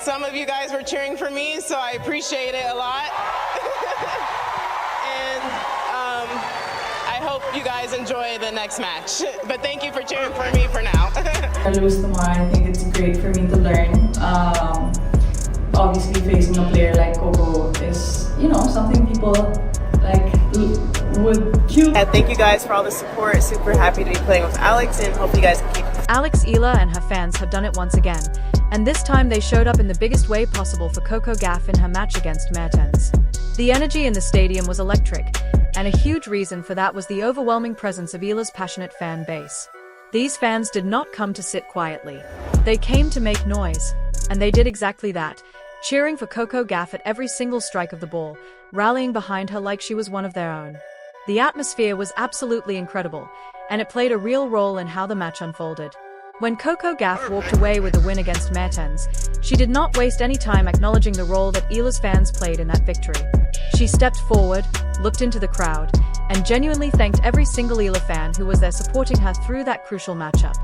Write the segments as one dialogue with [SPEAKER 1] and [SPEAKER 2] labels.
[SPEAKER 1] some of you guys were cheering for me, so I appreciate it a lot. And I hope you guys enjoy the next match. But thank you for cheering for me for now.
[SPEAKER 2] I lose tomorrow. I think it's great for me to learn. Obviously, facing a player like Coco is, something people would kill.
[SPEAKER 3] Thank you guys for all the support. Super happy to be playing with Alex, and hope you guys can keep.
[SPEAKER 4] Alex Eala and her fans have done it once again, and this time they showed up in the biggest way possible for Coco Gauff in her match against Mertens. The energy in the stadium was electric, and a huge reason for that was the overwhelming presence of Eala's passionate fan base. These fans did not come to sit quietly. They came to make noise, and they did exactly that, cheering for Coco Gauff at every single strike of the ball, rallying behind her like she was one of their own. The atmosphere was absolutely incredible, and it played a real role in how the match unfolded. When Coco Gauff walked away with the win against Mertens, she did not waste any time acknowledging the role that Eala's fans played in that victory. She stepped forward, looked into the crowd, and genuinely thanked every single Eala fan who was there supporting her through that crucial matchup.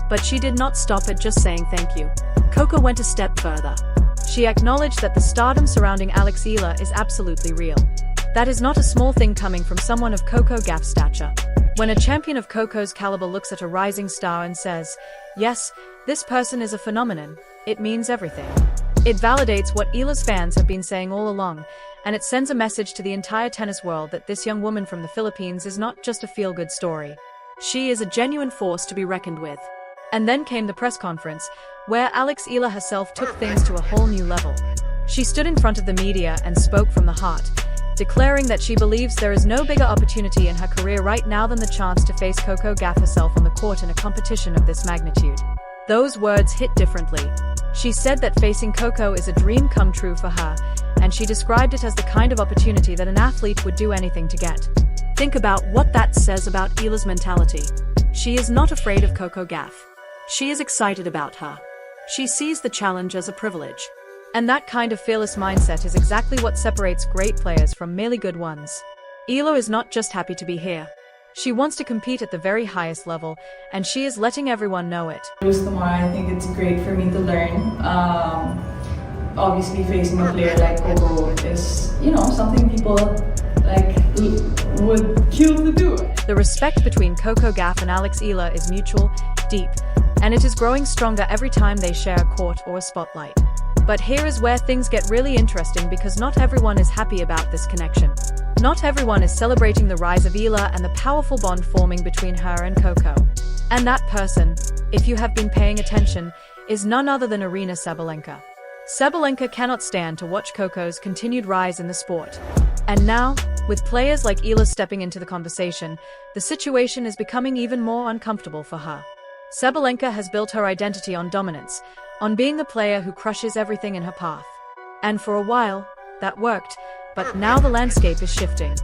[SPEAKER 4] But she did not stop at just saying thank you. Coco went a step further. She acknowledged that the stardom surrounding Alex Eala is absolutely real. That is not a small thing coming from someone of Coco Gauff's stature. When a champion of Coco's caliber looks at a rising star and says, "Yes, this person is a phenomenon," it means everything. It validates what Eala's fans have been saying all along, and it sends a message to the entire tennis world that this young woman from the Philippines is not just a feel-good story. She is a genuine force to be reckoned with. And then came the press conference, where Alex Eala herself took things to a whole new level. She stood in front of the media and spoke from the heart, declaring that she believes there is no bigger opportunity in her career right now than the chance to face Coco Gauff herself on the court in a competition of this magnitude. Those words hit differently. She said that facing Coco is a dream come true for her, and she described it as the kind of opportunity that an athlete would do anything to get. Think about what that says about Eala's mentality. She is not afraid of Coco Gauff. She is excited about her. She sees the challenge as a privilege. And that kind of fearless mindset is exactly what separates great players from merely good ones. Eala is not just happy to be here. She wants to compete at the very highest level, and she is letting everyone know it.
[SPEAKER 2] Lose tomorrow. I think it's great for me to learn. Obviously, facing a player like Coco is, something people would kill to do.
[SPEAKER 4] The respect between Coco Gauff and Alex Eala is mutual, deep, and it is growing stronger every time they share a court or a spotlight. But here is where things get really interesting, because not everyone is happy about this connection. Not everyone is celebrating the rise of Eala and the powerful bond forming between her and Coco. And that person, if you have been paying attention, is none other than Sabalenka. Sabalenka cannot stand to watch Coco's continued rise in the sport. And now, with players like Eala stepping into the conversation, the situation is becoming even more uncomfortable for her. Sabalenka has built her identity on dominance, on being the player who crushes everything in her path. And for a while, that worked, but now the landscape is shifting.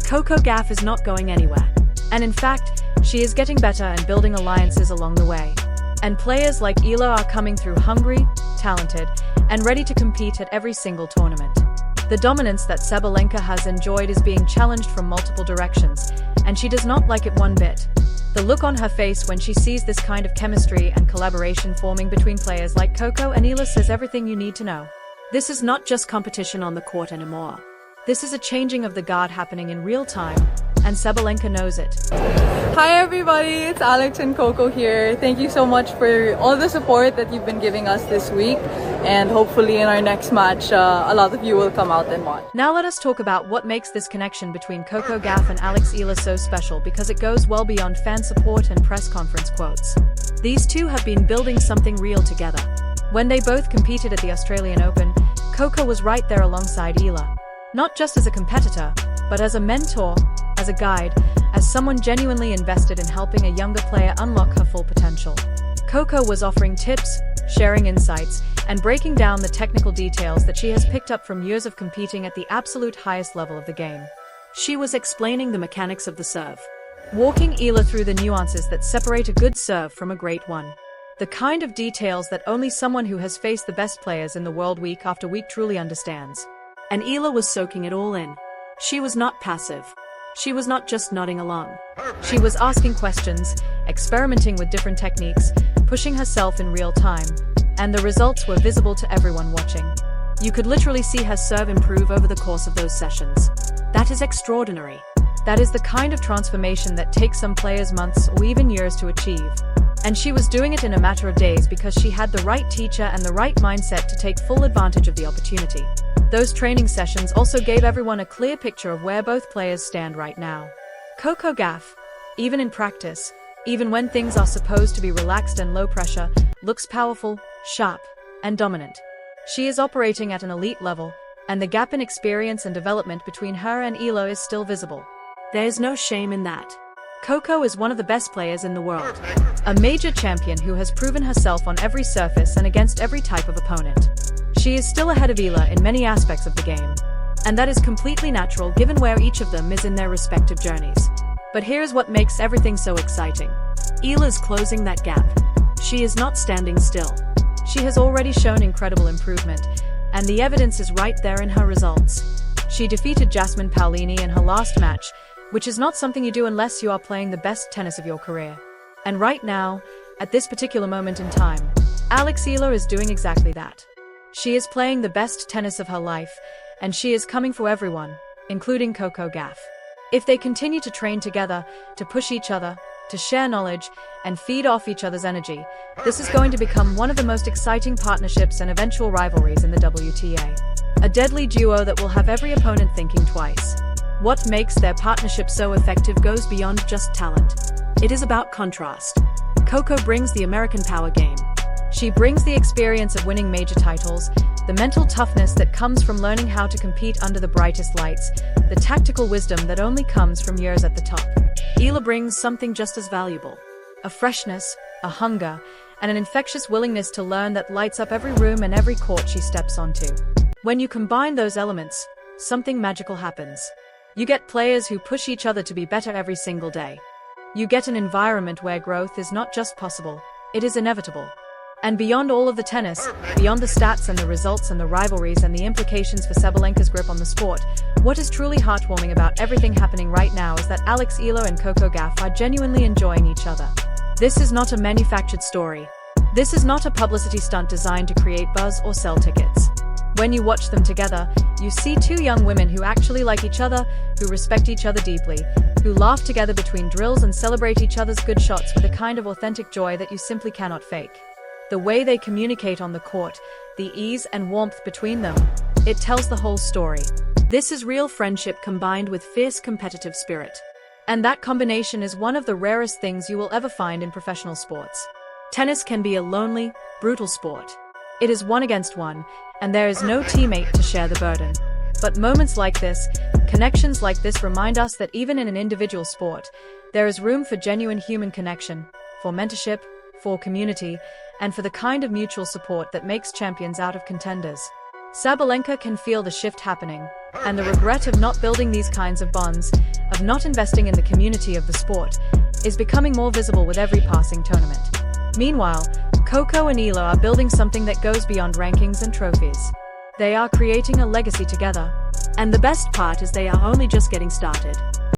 [SPEAKER 4] Coco Gauff is not going anywhere. And in fact, she is getting better and building alliances along the way. And players like Eala are coming through hungry, talented, and ready to compete at every single tournament. The dominance that Sabalenka has enjoyed is being challenged from multiple directions, and she does not like it one bit. The look on her face when she sees this kind of chemistry and collaboration forming between players like Coco and Eala says everything you need to know. This is not just competition on the court anymore. This is a changing of the guard happening in real time, and Sabalenka knows it.
[SPEAKER 5] Hi everybody, it's Alex and Coco here. Thank you so much for all the support that you've been giving us this week, and hopefully in our next match, a lot of you will come out and watch.
[SPEAKER 4] Now let us talk about what makes this connection between Coco Gauff and Alex Eala so special, because it goes well beyond fan support and press conference quotes. These two have been building something real together. When they both competed at the Australian Open, Coco was right there alongside Eala. Not just as a competitor, but as a mentor, as a guide, as someone genuinely invested in helping a younger player unlock her full potential. Coco was offering tips, sharing insights, and breaking down the technical details that she has picked up from years of competing at the absolute highest level of the game. She was explaining the mechanics of the serve, walking Eala through the nuances that separate a good serve from a great one. The kind of details that only someone who has faced the best players in the world week after week truly understands. And Eala was soaking it all in. She was not passive. She was not just nodding along. She was asking questions, experimenting with different techniques, pushing herself in real time. and the results were visible to everyone watching. You could literally see her serve improve over the course of those sessions. That is extraordinary. That is the kind of transformation that takes some players months or even years to achieve. And she was doing it in a matter of days because she had the right teacher and the right mindset to take full advantage of the opportunity. Those training sessions also gave everyone a clear picture of where both players stand right now. Coco Gauff, even in practice, even when things are supposed to be relaxed and low pressure, looks powerful, sharp, and dominant. She is operating at an elite level, and the gap in experience and development between her and Eala is still visible. There is no shame in that. Coco is one of the best players in the world. A major champion who has proven herself on every surface and against every type of opponent. She is still ahead of Eala in many aspects of the game. And that is completely natural given where each of them is in their respective journeys. But here's what makes everything so exciting. Eala's closing that gap. She is not standing still. She has already shown incredible improvement, and the evidence is right there in her results. She defeated Jasmine Paolini in her last match, which is not something you do unless you are playing the best tennis of your career. And right now, at this particular moment in time, Alex Eala is doing exactly that. She is playing the best tennis of her life, and she is coming for everyone, including Coco Gauff. If they continue to train together, to push each other, to share knowledge, and feed off each other's energy, this is going to become one of the most exciting partnerships and eventual rivalries in the WTA. A deadly duo that will have every opponent thinking twice. What makes their partnership so effective goes beyond just talent. It is about contrast. Coco brings the American power game. She brings the experience of winning major titles, the mental toughness that comes from learning how to compete under the brightest lights, the tactical wisdom that only comes from years at the top. Eala brings something just as valuable. A freshness, a hunger, and an infectious willingness to learn that lights up every room and every court she steps onto. When you combine those elements, something magical happens. You get players who push each other to be better every single day. You get an environment where growth is not just possible, it is inevitable. And beyond all of the tennis, beyond the stats and the results and the rivalries and the implications for Sabalenka's grip on the sport, what is truly heartwarming about everything happening right now is that Alex Eala and Coco Gauff are genuinely enjoying each other. This is not a manufactured story. This is not a publicity stunt designed to create buzz or sell tickets. When you watch them together, you see two young women who actually like each other, who respect each other deeply, who laugh together between drills and celebrate each other's good shots with a kind of authentic joy that you simply cannot fake. The way they communicate on the court, the ease and warmth between them, it tells the whole story. This is real friendship combined with fierce competitive spirit. And that combination is one of the rarest things you will ever find in professional sports. Tennis can be a lonely, brutal sport. It is one against one, and there is no teammate to share the burden. But moments like this, connections like this remind us that even in an individual sport, there is room for genuine human connection, for mentorship, for community, and for the kind of mutual support that makes champions out of contenders. Sabalenka can feel the shift happening, and the regret of not building these kinds of bonds, of not investing in the community of the sport, is becoming more visible with every passing tournament. Meanwhile, Coco and Eala are building something that goes beyond rankings and trophies. They are creating a legacy together. And the best part is they are only just getting started.